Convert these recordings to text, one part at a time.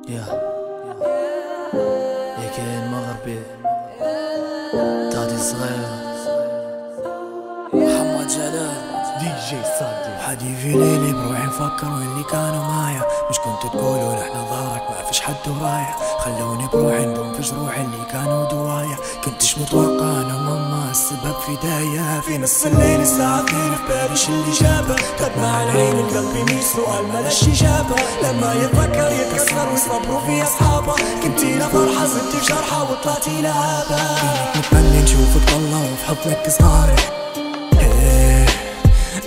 يا كائن مغربي تادي الصغير محمد جلال دي جي صادق. حدي في ليلي بروحي نفكر واللي كانوا معايا مش كنت تقولوا لحنا ظهرك ما فيش حد ورايا خلوني بروحي ندوم في جروحي اللي كانوا دوايا كنتش متوقع انا ماما السبب في دايا في نص الليل الساعة 2 في بالي شو اللي جابه دمع العين القلب مي سؤال ملاش اجابة لما يتذكر يتكسر ويصبروا في اصحابه كنتينا فرحة زدتي في جرحة وطلعتي لعابة كنت متمني نشوفك والله وفي حضنك صغاري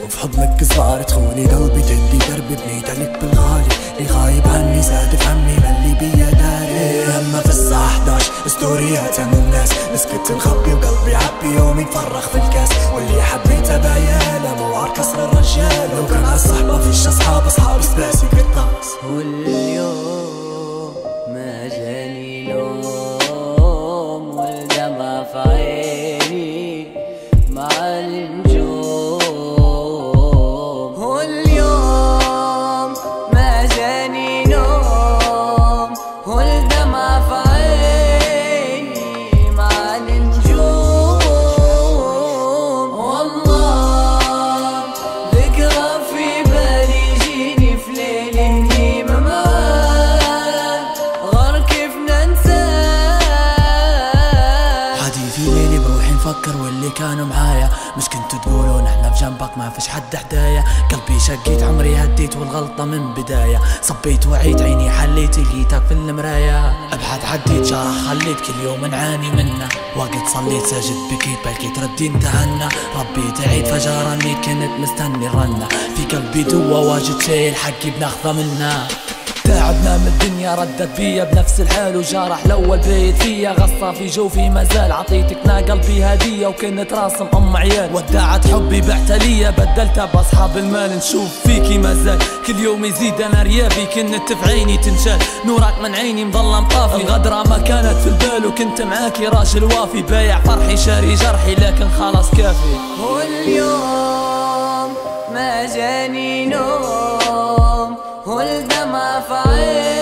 وفي حضنك صغار تخوني قلبي تهدي دربي بنيت عليك بالغالي اللي غايب عني سادف همي ملي بيا داري لما في الساعة 11 ستوريات هم الناس مسكت نخبي وقلبي عبي يومي تفرغ في الكاس واللي حبيته بعيال موار كسر الرجال لو كان عالصحبة فيش اصحاب سباسي قطاس واليوم ما جاني لوم والدمع في عيني مع النجوم واليوم ما جاني نوم والدمع في عيني مع النجوم والله ذكرى في بالي جيني في ليل اني ممات غار كيف ننسى حدي في ليلي بروحي نفكر واللي كانوا معايا مش كنتوا تقولوا نحنا في جنبك ما فيش حد حدايا قلبي شقيت عمري هديت والغلطة من بداية صبيت وعيت عيني حليت لقيتك في المراية ابحث عديت جرح خليت كل يوم نعاني منه وقت صليت سجد بكيت بلكي تردي انتهنا ربي تعيد فجأة رنيت كنت مستني الرنة في قلبي دوا واجد شي الحقي بناخذه منه تعبنا من الدنيا ردت بيا بنفس الحال وجرح الاول بيت فيا غصة في جوفي مازال عطيتك نا قلبي هدية وكنت راسم عيال ودعت حبي بعت ليا بدلتها باصحاب المال نشوف فيكي مازال كل يوم يزيد انا ريابي كنت في عيني تنشال نورك من عيني مظلة مطافي الغدرة ما كانت في البال وكنت معاكي راجل وافي بايع فرحي شاري جرحي لكن خلاص كافي واليوم ما جاني نوم والدمع في عيني